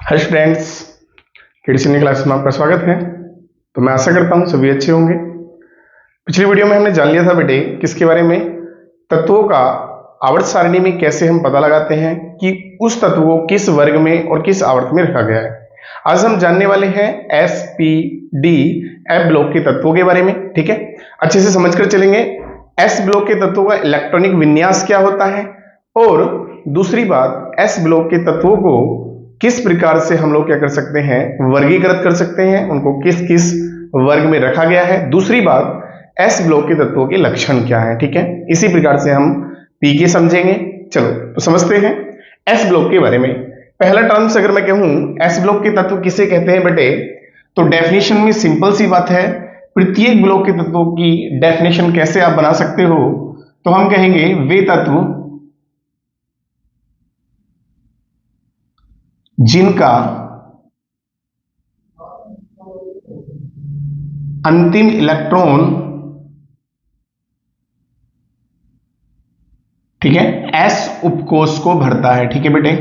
Hi students, किडसी class में आपका स्वागत है। तो मैं आशा करता हूँ सभी अच्छे होंगे। पिछली वीडियो में हमने जान लिया था बेटे किसके बारे में, तत्वों का आवर्त सारणी में कैसे हम पता लगाते हैं कि उस तत्व को किस वर्ग में और किस आवर्त में रखा गया है। आज हम जानने वाले हैं S P D F block के तत्वों के बारे में। ठीक है, अच्छे से समझकर चलेंगे। एस ब्लॉक के तत्वों का इलेक्ट्रॉनिक विन्यास क्या होता है, और दूसरी बात एस ब्लॉक के तत्वों को किस प्रकार से हम लोग क्या कर सकते हैं, वर्गीकृत कर सकते हैं, उनको किस किस वर्ग में रखा गया है। दूसरी बात एस ब्लॉक के तत्वों के लक्षण क्या है। ठीक है, इसी प्रकार से हम पी के समझेंगे। चलो तो समझते हैं एस ब्लॉक के बारे में। पहला टर्म्स अगर मैं कहूं एस ब्लॉक के तत्व किसे कहते हैं बेटे, तो डेफिनेशन में सिंपल सी बात है। प्रत्येक ब्लॉक के तत्वों की डेफिनेशन कैसे आप बना सकते हो, तो हम कहेंगे वे तत्व जिनका अंतिम इलेक्ट्रॉन, ठीक है, एस उपकोष को भरता है। ठीक है बेटे,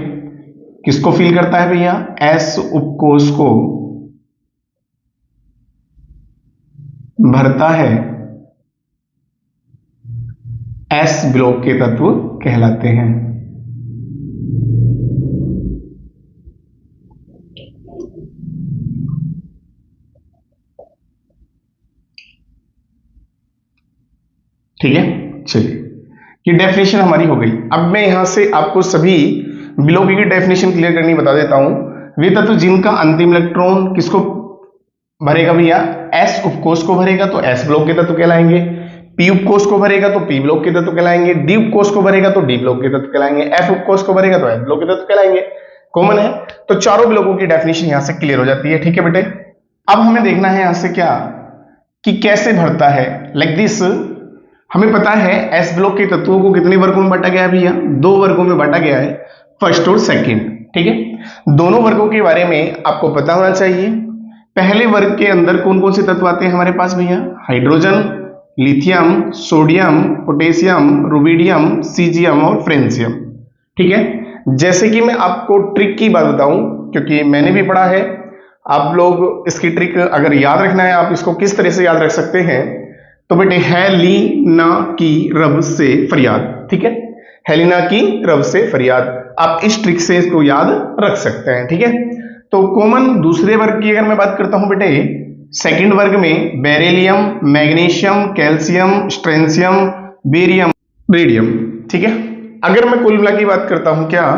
किसको फिल करता है भैया, एस उपकोष को भरता है, एस ब्लॉक के तत्व कहलाते हैं। ठीक है, चलिए ये डेफिनेशन हमारी हो गई। अब मैं यहां से आपको सभी ब्लॉक की डेफिनेशन क्लियर करनी बता देता हूं। वे तत्व जिनका अंतिम इलेक्ट्रॉन किसको भरेगा भैया, एस उपकोष को भरेगा तो एस ब्लॉक के तत्व कहलाएंगे। पी उपकोष को भरेगा तो पी ब्लॉक के तत्व कहलाएंगे। डी उपकोष को भरेगा तो डी ब्लॉक के तत्व कहलाएंगे। एफ उपकोष को भरेगा तो एफ ब्लॉक के तत्व कहलाएंगे। कॉमन है, तो चारों ब्लॉकों की डेफिनेशन यहां से क्लियर हो जाती है। ठीक है बेटे, अब हमें देखना है यहां से क्या कि कैसे भरता है। लाइक दिस, हमें पता है एस ब्लॉक के तत्वों को कितने वर्गों में बांटा गया है भैया, दो वर्गों में बांटा गया है, फर्स्ट और सेकंड। ठीक है, दोनों वर्गों के बारे में आपको पता होना चाहिए। पहले वर्ग के अंदर कौन कौन से तत्व आते हैं हमारे पास भैया, hydrogen, lithium, sodium, potassium, rubidium, caesium और फ्रेंसियम। ठीक है, जैसे कि मैं आपको ट्रिक की बात बताऊं, क्योंकि मैंने भी पढ़ा है, आप लोग इसकी ट्रिक अगर याद रखना है, आप इसको किस तरह से याद रख सकते हैं, तो बेटे हेलिना की रब से फरियाद। ठीक है, हेलिना की रब से फरियाद, आप इस ट्रिक से इसको याद रख सकते हैं। ठीक है, तो कॉमन दूसरे वर्ग की अगर मैं बात करता हूं बेटे, सेकंड वर्ग में beryllium, magnesium, calcium, strontium, barium, radium. ठीक है, अगर मैं कुल मिला की बात करता हूं क्या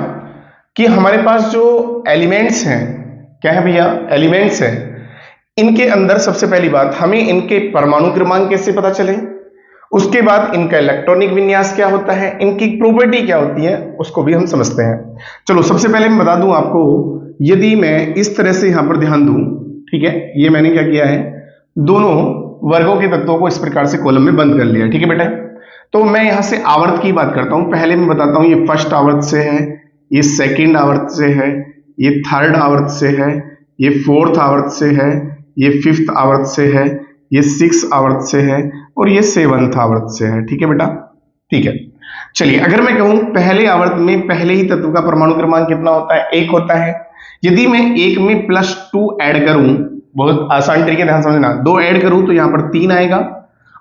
कि हमारे पास जो एलिमेंट्स हैं, क्या है भैया, एलिमेंट्स हैं, इनके अंदर सबसे पहली बात हमें इनके परमाणु क्रमांक कैसे पता चले, उसके बाद इनका इलेक्ट्रॉनिक विन्यास क्या होता है, इनकी प्रॉपर्टी क्या होती है, उसको भी हम समझते हैं। चलो सबसे पहले मैं बता दूं आपको, यदि मैं इस तरह से यहां पर ध्यान दूं, ठीक है, ये मैंने क्या किया है, दोनों वर्गों के तत्वों को इस प्रकार से कॉलम में बंद कर लिया। ठीक है बेटा, तो मैं यहां से आवर्त की बात करता हूं। पहले मैं बताता हूं, ये फर्स्ट आवर्त से है, ये सेकेंड आवर्त से है, ये थर्ड आवर्त से है, ये फोर्थ आवर्त से है, ये फिफ्थ आवर्त से है, ये सिक्स आवर्त से है, और ये सेवंथ आवर्त से है। ठीक है बेटा, ठीक है। चलिए अगर मैं कहूं पहले आवर्त में पहले ही तत्व का परमाणु क्रमांक कितना होता है, एक होता है। यदि मैं एक में +2 ऐड करूं, बहुत आसान तरीके ध्यान समझना, 2 ऐड करूं तो यहां पर 3 आएगा,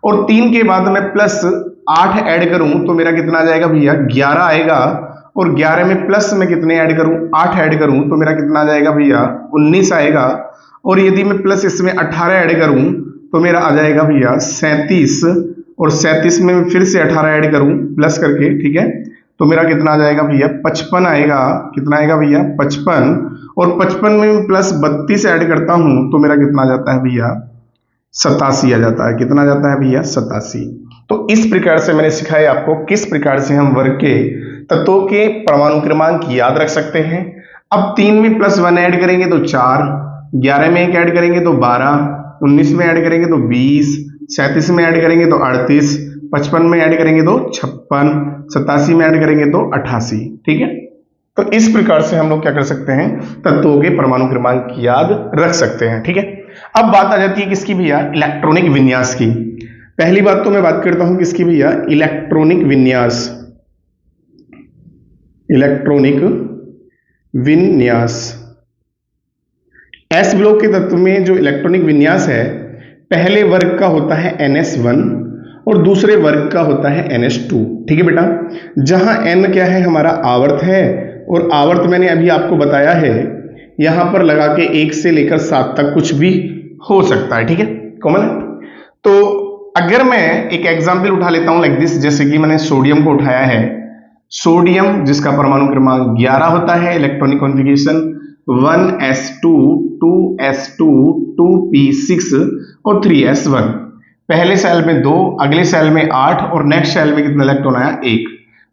और 3 के बाद मैं +8 ऐड करूं तो मेरा कितना आ जाएगा भैया, 11 आएगा, और 11 में प्लस में कितने ऐड करूं, 8 ऐड करूं तो मेरा कितना आ जाएगा भैया, 19 आएगा, और यदि मैं प्लस इसमें 18 ऐड करूं तो मेरा आ जाएगा भैया 37, और 37 में फिर से 18 ऐड करूं प्लस करके, ठीक है, तो मेरा कितना आ जाएगा भैया, 55 आएगा। कितना आएगा भैया, 55, और 55 में +32 ऐड करता हूं तो मेरा कितना आ जाता है भैया, 87 आ जाता है। कितना आ जाता है भैया, 87। तो इस प्रकार से मैंने सिखाया आपको किस प्रकार से हम वर्ग के तत्वों के परमाणु क्रमांक याद रख सकते हैं। अब 3 में +1 ऐड करेंगे तो 4, 11 में 1 ऐड करेंगे तो 12, 19 में ऐड करेंगे तो 20, 37 में ऐड करेंगे तो 38, 55 में ऐड करेंगे तो 56, 87 में ऐड करेंगे तो 88। ठीक है, तो इस प्रकार से हम लोग क्या कर सकते हैं, तत्वों के परमाणु क्रमांक याद रख सकते हैं। ठीक है, अब बात आ जाती है किसकी भैया, इलेक्ट्रॉनिक विन्यास की। पहली बात तो मैं बात करता हूं किसकी भैया, इलेक्ट्रॉनिक विन्यास। इलेक्ट्रॉनिक विन्यास एस ब्लॉक के तत्व में जो इलेक्ट्रॉनिक विन्यास है पहले वर्ग का होता है NS1 और दूसरे वर्ग का होता है NS2। ठीक है बेटा, जहां N क्या है हमारा आवर्त है और आवर्त मैंने अभी आपको बताया है यहां पर लगा के 1 से लेकर 7 तक कुछ भी हो सकता है। ठीक है, कॉमन है। तो अगर मैं एक एग्जाम्पल उठा लेता हूं लाइक दिस, जैसे कि मैंने सोडियम को उठाया है, सोडियम जिसका परमाणु क्रमांक 11 होता है, electronic configuration 1s2 2s2 2p6 और 3s1। पहले सेल में 2, अगले सेल में 8 और नेक्स्ट सेल में कितना इलेक्ट्रॉन आया 1।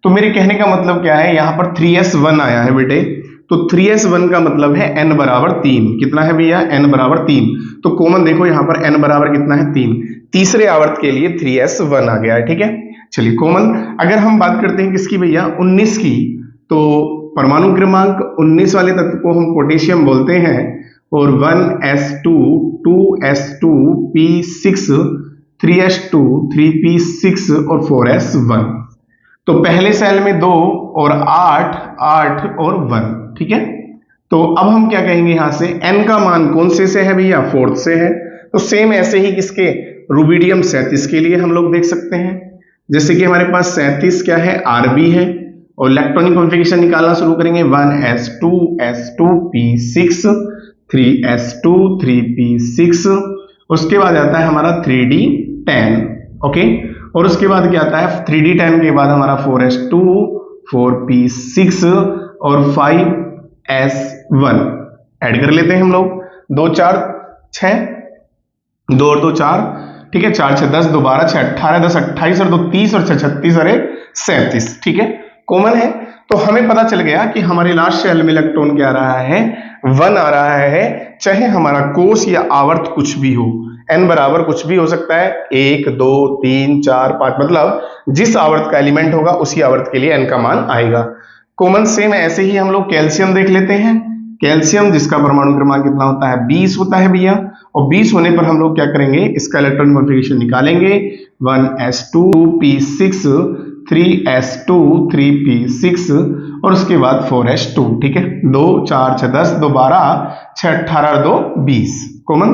तो मेरे कहने का मतलब क्या है, यहां पर 3s1 आया है बेटे, तो 3s1 का मतलब है n बराबर 3। कितना है भैया, n बराबर 3। तो कॉमन देखो यहां पर n बराबर कितना है 3, तीसरे आवर्त के लिए 3s1 आ गया है। ठीक है, चलिए कॉमन अगर हम बात करते हैं किसकी भैया 19 की, तो परमाणु क्रमांक 19 वाले तत्व को हम पोटेशियम बोलते हैं और 1s2 2s2 p6 3s2 3p6 और 4s1। तो पहले सेल में 2 और 8 8 और 1। ठीक है, तो अब हम क्या कहेंगे यहां से n का मान कौन से है भैया, 4th से है। तो सेम ऐसे ही किसके रुबिडियम 37 के लिए हम लोग देख सकते हैं, जैसे कि हमारे पास 37 क्या है Rb है और इलेक्ट्रॉनिक कॉन्फ़िगरेशन निकालना शुरू करेंगे 1s2 s2 p6 3s2 3p6, उसके बाद आता है हमारा 3d10। ओके, और उसके बाद क्या आता है 3d10 के बाद हमारा 4s2 4p6 और 5s1 ऐड कर लेते हैं हम लोग, 2 4 6 2 और 2 4। ठीक है, 4 6 10 2 12 6 18 10 28 और 2 30 और 6 36 और 1 37। ठीक है, कॉमन है। तो हमें पता चल गया कि हमारे लास्ट सेल में इलेक्ट्रॉन क्या आ रहा है 1 आ रहा है, चाहे हमारा कोष या आवर्त कुछ भी हो, n बराबर कुछ भी हो सकता है 1 2 3 4 5, मतलब जिस आवर्त का एलिमेंट होगा उसी आवर्त के लिए n का मान आएगा। कॉमन सेम ऐसे ही हम लोग कैल्शियम देख लेते हैं, कैल्शियम जिसका परमाणु क्रमांक कितना होता है 20 होता है भैया, और 20 होने पर हम लोग क्या करेंगे इसका इलेक्ट्रॉनिक कॉन्फ़िगरेशन निकालेंगे 1s2 p6 3s2 3p6 और उसके बाद 4s2। ठीक है, 2 4 6 10 2 12 6 18 और 2 20। कॉमन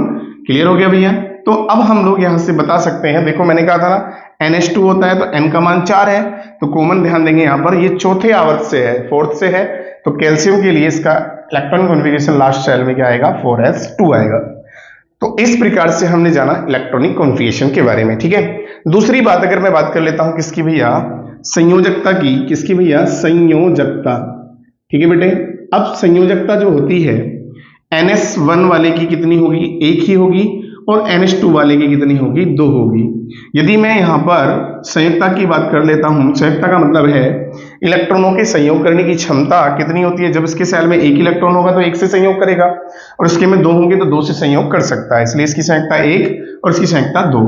क्लियर हो गया भैया। तो अब हम लोग यहां से बता सकते हैं, देखो मैंने कहा था ना NH2 होता है तो n का मान 4 है, तो कॉमन ध्यान देंगे यहां पर ये चौथे आवर्त से है 4th से है, तो कैल्शियम के लिए इसका इलेक्ट्रॉनिक कॉन्फ़िगरेशन लास्ट सेल में क्या आएगा 4s2 आएगा। तो इस प्रकार से हमने जाना इलेक्ट्रॉनिक कॉन्फ़िगरेशन के बारे में। ठीक है, दूसरी बात अगर मैं बात कर लेता हूं किसकी भैया, संयोजकता की। किसकी भैया, संयोजकता। ठीक है बेटे, अब संयोजकता जो होती है NS1 वाले की कितनी होगी, 1 ही होगी, और NH2 वाले की कितनी होगी, 2 होगी। यदि मैं यहां पर संयुक्ता की बात कर लेता हूं, संयुक्ता का मतलब है इलेक्ट्रॉनों के संयोग करने की क्षमता कितनी होती है, जब इसके सेल में 1 इलेक्ट्रॉन होगा तो 1 से संयोग करेगा, और इसके में 2 होंगे तो 2 से संयोग कर सकता है, इसलिए इसकी संयुक्ता 1 और इसकी संयुक्ता 2।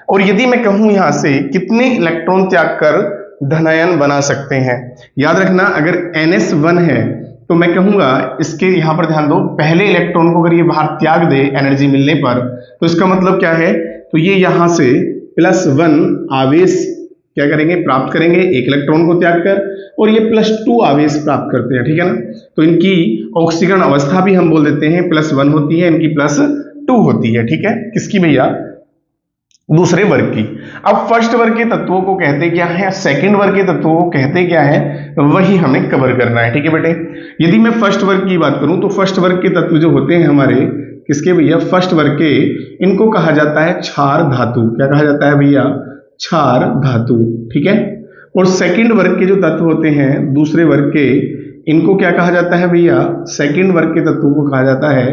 और यदि मैं कहूं यहां से कितने इलेक्ट्रॉन त्याग कर धनायन बना सकते हैं, याद रखना अगर NS1 है तो मैं कहूंगा इसके यहां पर ध्यान दो, पहले इलेक्ट्रॉन को अगर ये बाहर त्याग दे एनर्जी मिलने पर तो इसका मतलब क्या है, तो ये यहां से +1 आवेश क्या करेंगे, प्राप्त करेंगे एक इलेक्ट्रॉन को त्याग कर, और ये +2 आवेश प्राप्त करते हैं। ठीक है ना, तो इनकी ऑक्सीकरण अवस्था भी हम बोल देते हैं +1 होती है, इनकी +2 होती है। ठीक है, किसकी भैया, दूसरे वर्ग की। अब फर्स्ट वर्ग के तत्वों को कहते क्या है, सेकंड वर्ग के तत्वों को कहते क्या है, वही हमें कवर करना है। ठीक है बेटे, यदि मैं फर्स्ट वर्ग की बात करूं तो फर्स्ट वर्ग के तत्व जो होते हैं हमारे किसके भैया, फर्स्ट वर्ग के, इनको कहा जाता है क्षार धातु। क्या कहा जाता है भैया, क्षार धातु। ठीक है, और सेकंड वर्ग के जो तत्व होते हैं दूसरे वर्ग के, इनको क्या कहा जाता है भैया, सेकंड वर्ग के तत्वों को कहा जाता है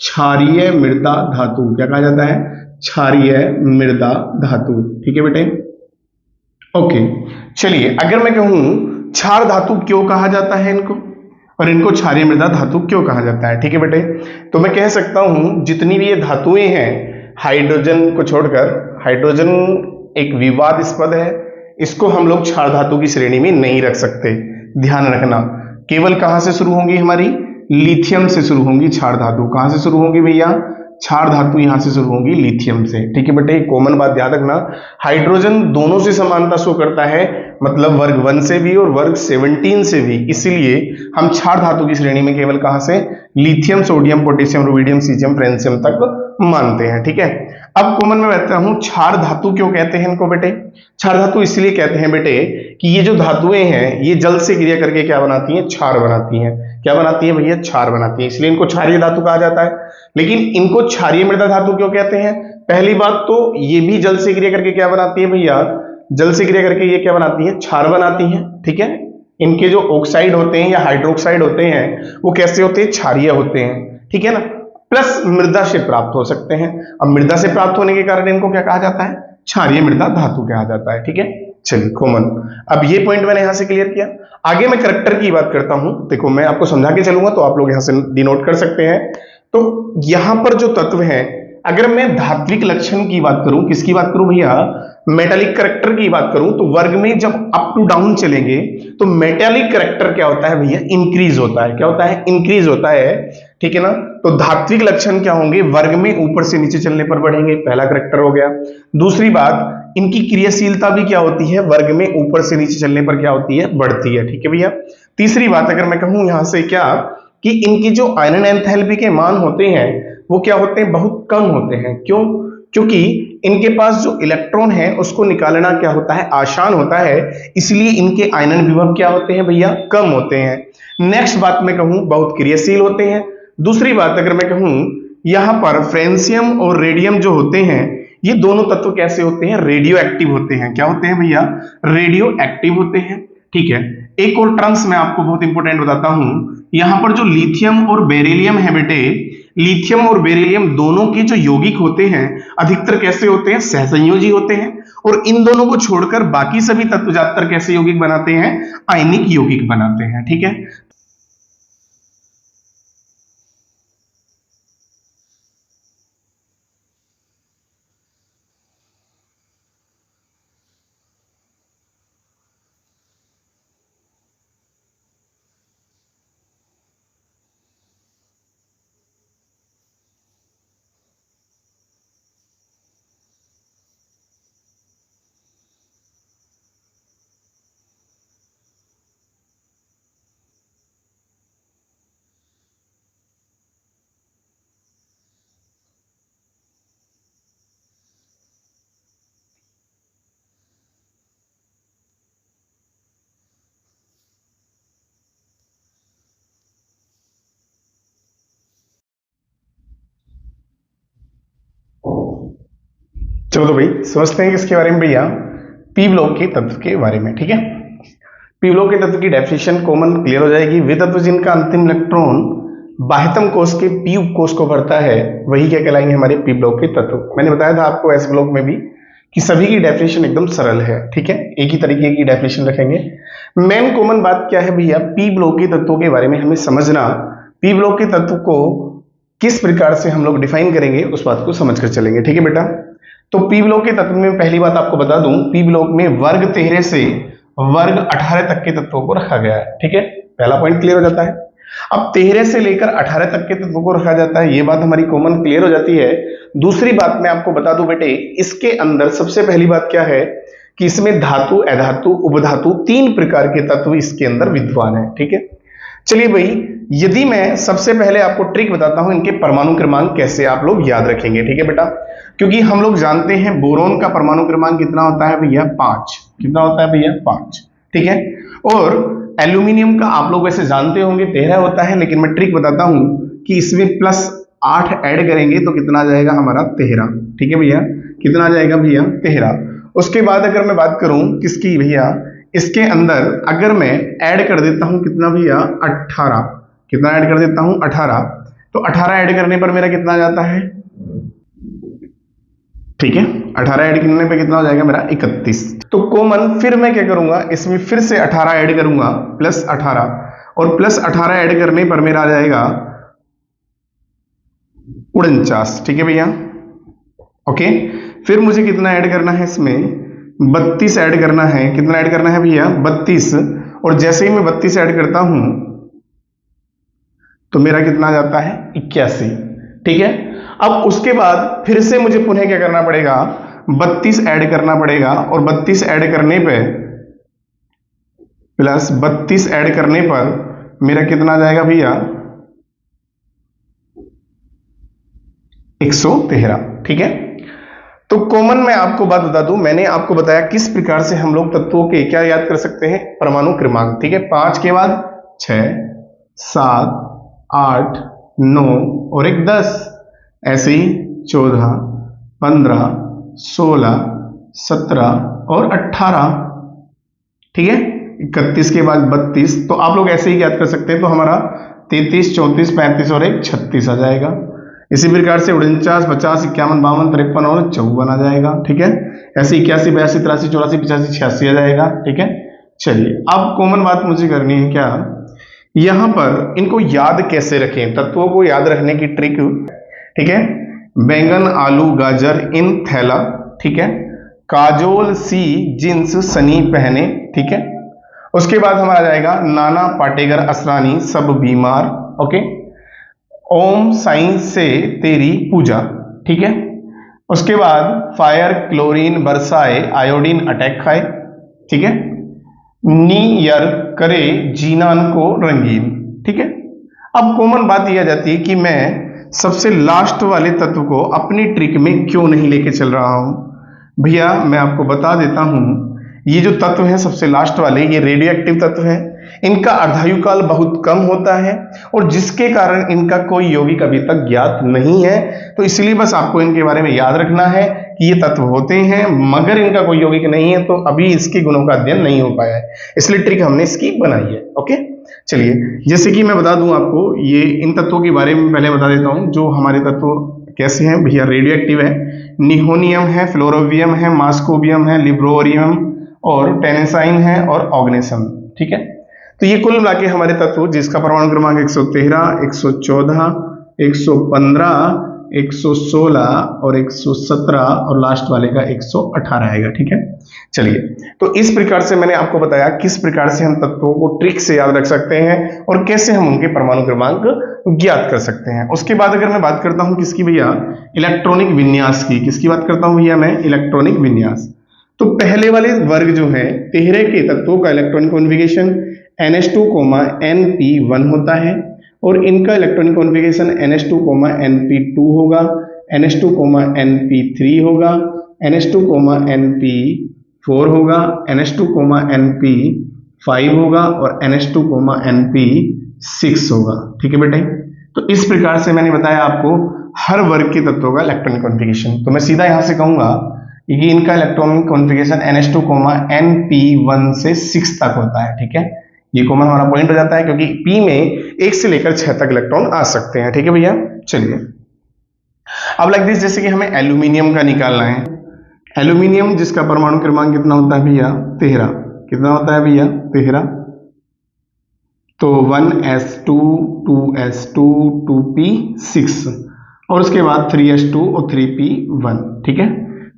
क्षारीय मृदा धातु। क्या कहा जाता है, क्षारीय मृदा धातु। ठीक है बेटे, ओके। चलिए अगर मैं कहूं क्षार धातु क्यों कहा जाता है इनको, और इनको क्षारीय मृदा धातु क्यों कहा जाता है, ठीक है बेटे, तो मैं कह सकता हूं जितनी भी ये धातुएं हैं, हाइड्रोजन को छोड़कर, हाइड्रोजन एक विवादास्पद है, इसको हम लोग क्षार धातु की श्रेणी में नहीं रख सकते, ध्यान रखना। केवल कहां से शुरू होंगी हमारी, लिथियम से शुरू होंगी क्षार धातु। कहां से शुरू होंगी भैया, क्षार धातु यहां से शुरू होगी लिथियम से। ठीक है बेटे, कॉमन बात याद रखना, हाइड्रोजन दोनों से समानता शो करता है, मतलब वर्ग 1 से भी और वर्ग 17 से भी, इसीलिए हम क्षार धातु की श्रेणी में केवल कहां से lithium, sodium, potassium, rubidium, caesium, francium तक मानते हैं। ठीक है, अब कॉमन में कहता हूं क्षार धातु क्यों कहते हैं इनको बेटे? क्षार धातु इसलिए कहते हैं बेटे कि ये जो धातुएं हैं ये जल से क्रिया करके क्या बनाती हैं? क्षार बनाती हैं। क्या बनाती है भैया? क्षार बनाती है, इसलिए इनको क्षारीय धातु कहा जाता है। लेकिन इनको क्षारीय मृदा धातु क्यों कहते हैं? पहली बात तो ये भी जल से क्रिया करके क्या बनाती है भैया? जल से क्रिया करके ये क्या बनाती है? क्षार बनाती है। ठीक है, इनके जो ऑक्साइड होते हैं या हाइड्रोक्साइड होते हैं वो कैसे होते हैं? क्षारीय होते हैं। ठीक है ना, प्लस मृदा से प्राप्त हो सकते हैं। अब मृदा से प्राप्त होने के कारण इनको क्या कहा जाता है? क्षारीय मृदा धातु कहा जाता है। ठीक है, चलिए कॉमन, अब ये पॉइंट मैंने यहां से क्लियर किया। आगे मैं करैक्टर की बात करता हूं, देखो मैं आपको समझा के चलूंगा तो आप लोग यहां से डिनोट कर सकते हैं। तो यहां पर जो तत्व हैं, अगर मैं धात्विक लक्षण की बात करूं, किसकी बात करूं भैया? मेटालिक करैक्टर की बात करूं तो वर्ग में जब अप टू डाउन चलेंगे तो मेटालिक करैक्टर क्या होता है भैया? इंक्रीज होता है। क्या होता है? इंक्रीज होता है। ठीक है ना, तो धात्विक लक्षण क्या होंगे? वर्ग में ऊपर से नीचे चलने पर बढ़ेंगे, पहला करैक्टर हो गया। दूसरी बात, इनकी क्रियाशीलता भी क्या होती है? वर्ग में ऊपर से नीचे चलने पर क्या होती है? बढ़ती है। ठीक है भैया, तीसरी बात अगर मैं कहूं यहां से क्या कि इनकी जो आयनन एंथैल्पी के मान होते हैं वो क्या होते हैं? बहुत कम होते हैं। क्यों? क्योंकि इनके पास जो इलेक्ट्रॉन है उसको निकालना क्या होता है? आसान होता है, इसलिए इनके आयनन विभव क्या होते हैं भैया? कम होते हैं। नेक्स्ट बात मैं कहूं बहुत क्रियाशील होते हैं। दूसरी बात अगर मैं कहूं यहां पर फ्रेंशियम और रेडियम जो होते हैं ये दोनों तत्व कैसे होते हैं? रेडियो एक्टिव होते हैं। क्या होते हैं भैया? रेडियो एक्टिव होते हैं। ठीक है, एक और टर्म्स मैं आपको बहुत इंपॉर्टेंट बताता हूं, यहां पर जो लिथियम और बेरिलियम है बेटे, लिथियम और बेरिलियम दोनों के जो यौगिक होते हैं अधिकतर कैसे होते हैं? सहसंयोजी होते हैं। और इन दोनों को छोड़कर बाकी सभी तत्व ज्यादातर कैसे यौगिक बनाते हैं? आयनिक यौगिक बनाते हैं। ठीक है, चलो तो भाई समझते हैं किसके बारे में भैया? पी ब्लॉक के तत्व के बारे में। ठीक है, पी ब्लॉक के तत्व की डेफिनेशन कॉमन क्लियर हो जाएगी। वे तत्व जिनका अंतिम इलेक्ट्रॉन बाह्यतम कोश के पी उपकोश को भरता है वही क्या कहलाएंगे? हमारे पी ब्लॉक के तत्व। मैंने बताया था आपको एस ब्लॉक में भी कि सभी की डेफिनेशन एकदम सरल है। ठीक है, एक ही तरीके की डेफिनेशन रखेंगे। मेन कॉमन बात क्या है भैया? पी ब्लॉक के तत्वों के बारे में हमें समझना, पी ब्लॉक के तत्व को किस प्रकार से हम लोग डिफाइन करेंगे उस बात को समझकर चलेंगे। ठीक है बेटा, तो पी ब्लॉक के तत्व में पहली बात आपको बता दूं, पी ब्लॉक में वर्ग 13 से वर्ग 18 तक के तत्वों को रखा गया है। ठीक है, पहला पॉइंट क्लियर हो जाता है। अब 13 से लेकर 18 तक के तत्वों को रखा जाता है, ये बात हमारी कॉमन क्लियर हो जाती है। दूसरी बात मैं आपको बता दूं बेटे, इसके अंदर सबसे पहली बात क्या है कि इसमें धातु, अधातु, उपधातु 3 प्रकार के तत्व इसके अंदर विद्यमान है। ठीक है, चलिए भाई, यदि मैं सबसे पहले आपको ट्रिक बताता हूं इनके परमाणु क्रमांक कैसे आप लोग याद रखेंगे। ठीक है बेटा, क्योंकि हम लोग जानते हैं बोरोन का परमाणु क्रमांक कितना होता है भैया? 5। कितना होता है भैया? 5। ठीक है, और एल्यूमिनियम का आप लोग वैसे जानते होंगे 13 होता है, लेकिन मैं ट्रिक बताता हूं कि इसमें +8 ऐड करेंगे तो कितना आ जाएगा हमारा? 13। ठीक है भैया, कितना आ जाएगा भैया? 13। उसके बाद अगर मैं बात करूं किसकी भैया, इसके अंदर अगर मैं ऐड कर देता हूं कितना भैया? 18। कितना ऐड कर देता हूं? 18। तो 18 ऐड करने पर मेरा कितना आ जाता है? ठीक है, 18 ऐड करने पे कितना हो जाएगा मेरा? 31। तो कॉमन फिर मैं क्या करूंगा, इसमें फिर से 18 ऐड करूंगा, +18, और +18 ऐड करने पर मेरा आ जाएगा 49। ठीक है भैया, ओके। फिर मुझे कितना ऐड करना है इसमें? 32 ऐड करना है। कितना ऐड करना है भैया? 32। और जैसे ही मैं 32 ऐड करता हूं तो मेरा कितना आ जाता है? 81। ठीक है। अब उसके बाद फिर से मुझे पुनः क्या करना पड़ेगा, 32 ऐड करना पड़ेगा, और 32 ऐड करने पे प्लस 32 ऐड करने पर मेरा कितना आ जाएगा भैया, 113। ठीक है। तो कॉमन मैं आपको बात बता दूं, मैंने आपको बताया किस प्रकार से हम लोग तत्वों के क्या याद कर सकते हैं, परमाणु क्रमांक। ठीक है। 5 के बाद 6, 7, 8, 9 और एक 10, ऐसे ही 14, 15, 16, 17 और 18। ठीक है। 31 के बाद 32, तो आप लोग ऐसे ही याद कर सकते हैं। तो हमारा 33, 34, 35 और एक 36 आ जाएगा। इसी प्रकार से 49, 50, 51, 52, 53 और 54 आ जाएगा। ठीक है। ऐसे 81, 82, 83, 84, 85, 86 आ जाएगा। ठीक है। चलिए, अब कॉमन बात मुझे करनी है क्या, यहां पर इनको याद कैसे रखें, तत्वों को याद रखने की ट्रिक। ठीक है। बैंगन, आलू, गाजर इन थैला। ठीक है। काजोल सी जींस सनी पहने। ठीक है। उसके बाद हमारा आ जाएगा नाना पाटेकर असरानी सब बीमार। ओके। ओम साइंस से तेरी पूजा। ठीक है। उसके बाद फायर क्लोरीन बरसाए आयोडीन अटैक खाए। ठीक है। नीयर करे जीनान को रंगीन। ठीक है। अब कॉमन बात यह आ जाती है कि मैं सबसे लास्ट वाले तत्व को अपनी ट्रिक में क्यों नहीं लेके चल रहा हूं। भैया मैं आपको बता देता हूं, ये जो तत्व है सबसे लास्ट वाले, ये रेडियो एक्टिव तत्व है। इनका अर्धायु काल बहुत कम होता है और जिसके कारण इनका कोई यौगिक अभी तक ज्ञात नहीं है। तो इसलिए बस आपको इनके बारे में याद रखना है कि ये तत्व होते हैं, मगर इनका कोई यौगिक नहीं है, तो अभी इसके गुणों का अध्ययन नहीं हो पाया है, इसलिए ट्रिक हमने इसकी बनाई है। ओके। चलिए, जैसे कि मैं बता दूं आपको, ये इन तत्वों के बारे में पहले बता देता हूं। जो हमारे तत्व कैसे हैं भैया, रेडियो एक्टिव है, निहोनियम है, फ्लोरोवियम है, मास्कोबियम है, लिब्रोरियम और टेनेसाइन है और ऑग्नेसम। ठीक है। तो ये कुल मिला के हमारे तत्व जिसका परमाणु क्रमांक 113, 114, 115, 116 और 117 और लास्ट वाले का 118 आएगा। ठीक है। चलिए, तो इस प्रकार से मैंने आपको बताया किस प्रकार से हम तत्वों को ट्रिक से याद रख सकते हैं और कैसे हम उनके परमाणु क्रमांक ज्ञात कर सकते हैं। उसके बाद अगर मैं बात करता हूं किसकी भैया, इलेक्ट्रॉनिक विन्यास की। किसकी बात करता हूं भैया मैं, इलेक्ट्रॉनिक विन्यास। तो पहले वाले वर्ग जो है 13 के तत्वों का इलेक्ट्रॉनिक कॉन्फ़िगरेशन NH2, NP1 होता है और इनका इलेक्ट्रॉनिक कॉन्फ़िगरेशन NH2, NP2 होगा, NH2, NP3 होगा, NH2, NP4 होगा, NH2, NP5 होगा और NH2, NP6 होगा। ठीक है बेटे। तो इस प्रकार से मैंने बताया आपको हर वर्ग के तत्वों का इलेक्ट्रॉनिक कॉन्फ़िगरेशन। तो मैं सीधा यहां से कहूंगा कि इनका इलेक्ट्रॉनिक कॉन्फ़िगरेशन NH2, NP1 से 6 तक होता है। ठीक है। ये कॉमन हमारा पॉइंट हो जाता है क्योंकि P में 1 से लेकर 6 तक इलेक्ट्रॉन आ सकते हैं। ठीक है भैया। चलिए, अब लाइक दिस, जैसे कि हमें एल्यूमिनियम का निकालना है। एल्यूमिनियम जिसका परमाणु क्रमांक कितना होता है भैया, 13। कितना होता है भैया, 13। तो 1s2, 2s2, 2p6 और उसके बाद 3s2 और 3p1। ठीक है।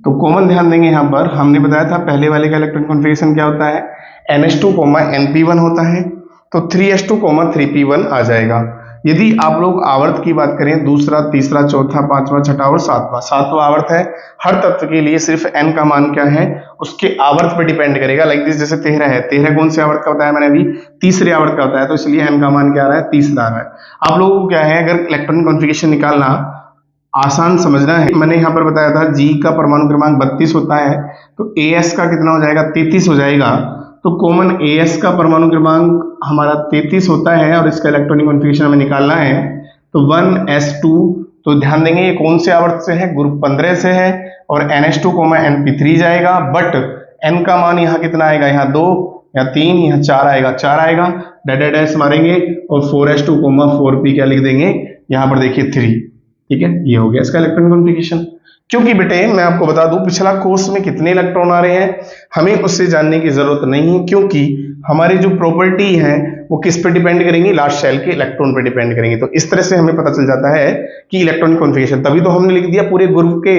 तो कॉमन ध्यान देंगे यहां पर, हमने बताया था पहले वाले का इलेक्ट्रॉनिक कॉन्फ़िगरेशन क्या होता है, NH2, NP1 होता है, तो 3s2, 3p1 आ जाएगा। यदि आप लोग आवर्त की बात करें, दूसरा, तीसरा, चौथा, पांचवा, छठा और सातवां आवर्त है। हर तत्व के लिए सिर्फ n का मान क्या है, उसके आवर्त पर डिपेंड करेगा। लाइक दिस, जैसे 13 है, 13 कौन से आवर्त का होता है, मैंने अभी तीसरे आवर्त का होता है, तो इसलिए n का मान क्या आ रहा है, तीसरा आ रहा है। आप लोगों को क्या है, अगर इलेक्ट्रॉनिक कॉन्फ़िगरेशन निकालना आसान समझना है, मैंने यहां पर बताया था G का परमाणु क्रमांक 32 होता है, तो AS का कितना हो जाएगा, 33 हो जाएगा। तो कॉमन AS का परमाणु क्रमांक हमारा 33 होता है और इसका इलेक्ट्रॉनिक कॉन्फ़िगरेशन हमें निकालना है। तो 1s2, तो ध्यान देंगे ये कौन से आवर्त से है, ग्रुप 15 से है और NH2, NP3 जाएगा। बट n का मान यहाँ कितना आएगा, यहाँ 2 या 3, यहाँ 4 आएगा, 4 आएगा, डैश मारेंगे और 4s2, 4p क्या लिख देंगे, यहाँ पर देखिए 3। ठीक है। ये हो गया इसका इलेक्ट्रॉनिक कॉन्फ़िगरेशन। क्योंकि बेटे मैं आपको बता दूं, पिछला कोर्स में कितने इलेक्ट्रॉन आ रहे हैं हमें उससे जानने की जरूरत नहीं, क्योंकि हमारी जो प्रॉपर्टी है वो किस पे डिपेंड करेंगी, लास्ट शेल के इलेक्ट्रॉन पे डिपेंड करेंगी। तो इस तरह से हमें पता चल जाता है कि इलेक्ट्रॉनिक कॉन्फ़िगरेशन, तभी तो हमने लिख दिया पूरे ग्रुप के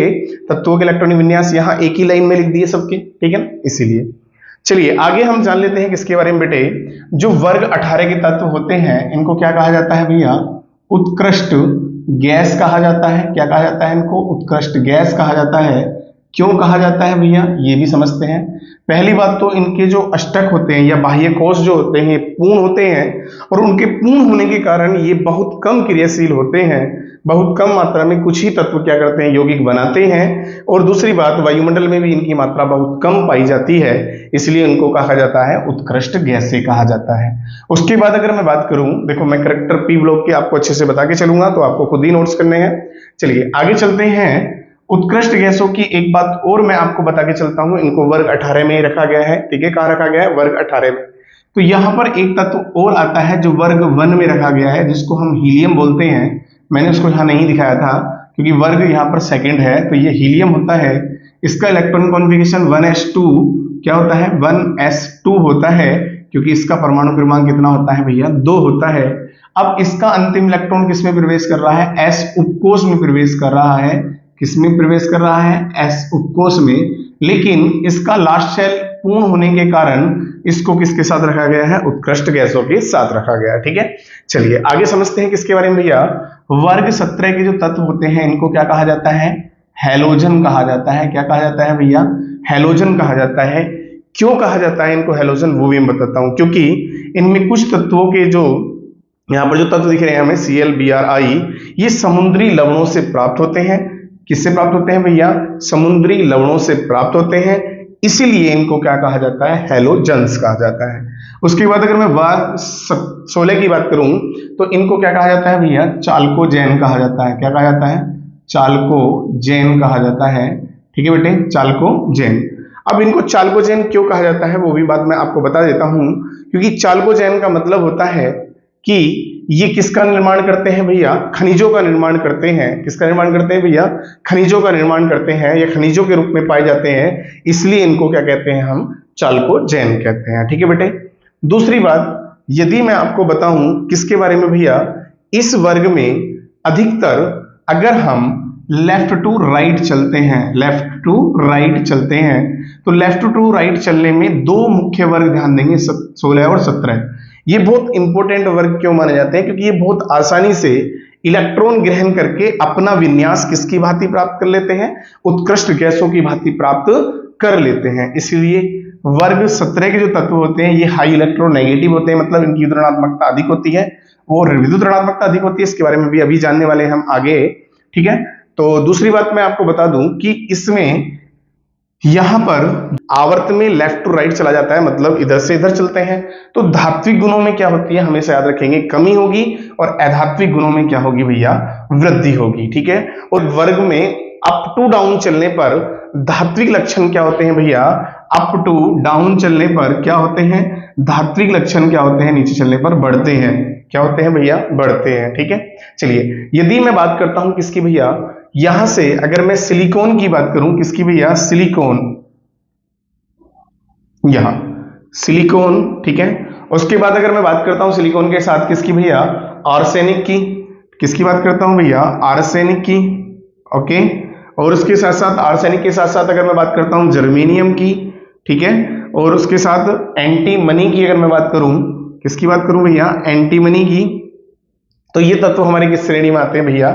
तत्वों के इलेक्ट्रॉनिक विन्यास यहाँ एक ही लाइन में लिख दिए सबके। ठीक है ना, इसीलिए। चलिए आगे हम जान लेते हैं किसके बारे में बेटे, जो वर्ग 18 के तत्व होते हैं इनको क्या कहा जाता है भैया, उत्कृष्ट गैस कहा जाता है। क्या कहा जाता है इनको? उत्कृष्ट गैस कहा जाता है। क्यों कहा जाता है भैया, ये भी समझते हैं। पहली बात तो इनके जो अष्टक होते हैं या बाह्य कोश जो होते हैं पूर्ण होते हैं, और उनके पूर्ण होने के कारण ये बहुत कम क्रियाशील होते हैं। बहुत कम मात्रा में कुछ ही तत्व क्या करते हैं, यौगिक बनाते हैं। और दूसरी बात, वायुमंडल में भी इनकी मात्रा बहुत कम पाई जाती है, इसलिए इनको कहा जाता है उत्कृष्ट गैसें कहा जाता है। उसके बाद अगर मैं बात करूं, देखो मैं करेक्टर पी ब्लॉक के आपको अच्छे से बता के चलूंगा, तो आपको खुद ही नोट्स करने हैं। चलिए आगे चलते हैं। उत्कृष्ट गैसों की एक बात और मैं आपको बता के चलता हूं, इनको वर्ग 18 में रखा गया है। ठीक है, कहां रखा गया है? वर्ग 18 में। तो यहां पर एक तत्व और आता है जो वर्ग 1 में रखा गया है, जिसको हम हीलियम बोलते हैं। मैंने उसको यहां नहीं दिखाया था क्योंकि वर्ग यहां पर सेकंड है, तो ये हीलियम होता है। इसका इलेक्ट्रॉन कॉन्फ़िगरेशन 1s2 क्या होता है? 1s2 होता है, क्योंकि इसका परमाणु क्रमांक कितना होता है भैया? 2 होता है। अब इसका अंतिम इलेक्ट्रॉन किसमें प्रवेश कर रहा है? s उपकोष में प्रवेश कर रहा है। किसमें प्रवेश कर रहा है? s उपकोष में। लेकिन इसका लास्ट शेल पूर्ण होने के कारण इसको किसके साथ रखा गया है? उत्कृष्ट गैसों के साथ रखा गया है। ठीक है, चलिए आगे समझते हैं किसके बारे में भैया। वर्ग 17 के जो तत्व होते हैं इनको क्या कहा जाता है? हैलोजन कहा जाता है। क्या कहा जाता है भैया? हैलोजन कहा जाता है। क्यों कहा जाता है इनको हैलोजन, वो भी मैं बताता हूं। क्योंकि इनमें कुछ तत्वों के जो यहाँ पर जो तत्व दिख रहे हैं हमें ClBrI, ये समुद्री लवणों से प्राप्त होते हैं। किससे प्राप्त होते हैं भैया? समुद्री लवणों से प्राप्त होते हैं, इसीलिए इनको क्या कहा जाता है? हैलोजन्स कहा जाता है। उसके बाद अगर मैं वर्ग 16 की बात करूं, तो इनको क्या कहा जाता है भैया? चाल्कोजेन कहा जाता है। क्या कहा जाता है? चाल्कोजेन कहा जाता है। ठीक है बेटे, चाल्कोजेन। अब इनको चाल्कोजेन क्यों कहा जाता है वो भी बात मैं आपको बता देता हूं। क्योंकि चाल्कोजेन का मतलब होता है कि ये किसका निर्माण करते हैं भैया? खनिजों का निर्माण करते हैं। किसका निर्माण करते हैं भैया? खनिजों का निर्माण करते हैं, या खनिजों के रूप में पाए जाते हैं, इसलिए इनको क्या कहते हैं? हम चाल्कोजेन कहते हैं। ठीक है बेटे। दूसरी बात, यदि मैं आपको बताऊं किसके बारे में भैया, इस वर्ग में अधिकतर अगर हम लेफ्ट टू राइट चलते हैं, लेफ्ट टू राइट चलते हैं, तो लेफ्ट टू राइट चलने में दो मुख्य वर्ग ध्यान देंगे, 16 और 17। ये बहुत इंपॉर्टेंट वर्ग क्यों माने जाते हैं? क्योंकि ये बहुत आसानी से इलेक्ट्रॉन ग्रहण करके अपना विन्यास किसकी भांति प्राप्त कर लेते हैं? उत्कृष्ट गैसों की भांति प्राप्त कर लेते हैं। इसलिए वर्ग 17 के जो तत्व होते हैं ये हाई इलेक्ट्रोनेगेटिव होते हैं, मतलब इनकी विद्युत ऋणात्मकता अधिक होती है और विद्युत ऋणात्मकता अधिक होती है। इसके बारे में भी अभी जानने वाले हम आगे। ठीक है, तो दूसरी बात मैं आपको बता दूं कि इसमें यहां पर आवर्त में लेफ्ट टू राइट चला जाता है, मतलब इधर से इधर चलते हैं, तो धात्विक गुणों में क्या होती है हमेशा याद रखेंगे, कमी होगी, और अधात्विक गुणों में क्या होगी भैया? वृद्धि होगी। ठीक है, और वर्ग में अप टू डाउन चलने पर धात्विक लक्षण क्या होते हैं भैया? अप टू डाउन चलने पर क्या होते हैं? धात्विक लक्षण क्या होते हैं? नीचे चलने पर बढ़ते हैं। क्या होते हैं भैया? बढ़ते हैं। ठीक है, चलिए यदि मैं बात करता हूं किसकी भैया, यहां से अगर मैं सिलिकॉन की बात करूं, किसकी भैया? सिलिकॉन, यहां सिलिकॉन। ठीक है, उसके बाद अगर मैं बात करता हूं सिलिकॉन के साथ किसकी भैया? आर्सेनिक की। किसकी बात करता हूं भैया? आर्सेनिक की। ओके, और उसके साथ साथ आर्सेनिक के साथ साथ अगर मैं बात करता हूं जर्मेनियम की। ठीक है, और उसके साथ एंटीमनी की अगर मैं बात करूं, किसकी बात करूं भैया? एंटीमनी की। तो ये तत्व हमारे किस श्रेणी में आते हैं भैया?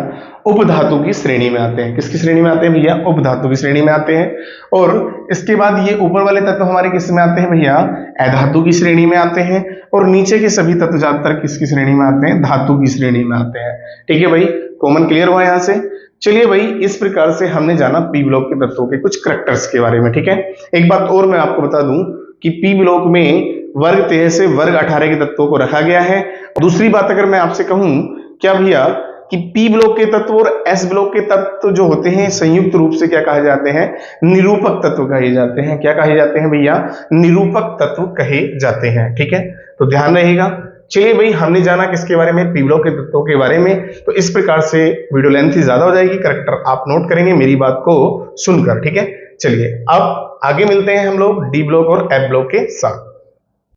उपधातु की श्रेणी में आते हैं। किसकी श्रेणी में आते हैं भैया? उपधातु की श्रेणी में आते हैं। और इसके बाद ये ऊपर वाले तत्व हमारे किस में आते हैं भैया? अधातु की श्रेणी में आते हैं। और नीचे के सभी तत्व ज्यादातर किसकी श्रेणी में आते हैं? धातु की श्रेणी में आते हैं। ठीक है भाई, कॉमन क्लियर हुआ यहां से? चलिए भाई, इस प्रकार से हमने जाना पी ब्लॉक के तत्वों के कुछ करैक्टर्स के बारे में। ठीक है, एक बात और मैं आपको बता दूं कि पी ब्लॉक में वर्ग 13 से वर्ग 18 के तत्वों को रखा गया है। दूसरी बात अगर मैं आपसे कहूं क्या भैया, कि पी ब्लॉक के तत्व और एस ब्लॉक के तत्व जो होते हैं संयुक्त रूप से क्या कहे जाते हैं? निरूपक तत्व कहे जाते हैं। क्या कहे जाते हैं भैया? निरूपक तत्व कहे जाते हैं। ठीक है, तो ध्यान रहेगा। चलिए भाई, हमने जाना किसके बारे में? पी ब्लॉक के तत्वों के बारे में। तो इस प्रकार से वीडियो लेंथ ही ज्यादा हो जाएगी, करैक्टर आप नोट करेंगे मेरी बात को सुनकर। ठीक है, चलिए अब आगे मिलते हैं हम लोग डी ब्लॉक और एफ ब्लॉक के साथ।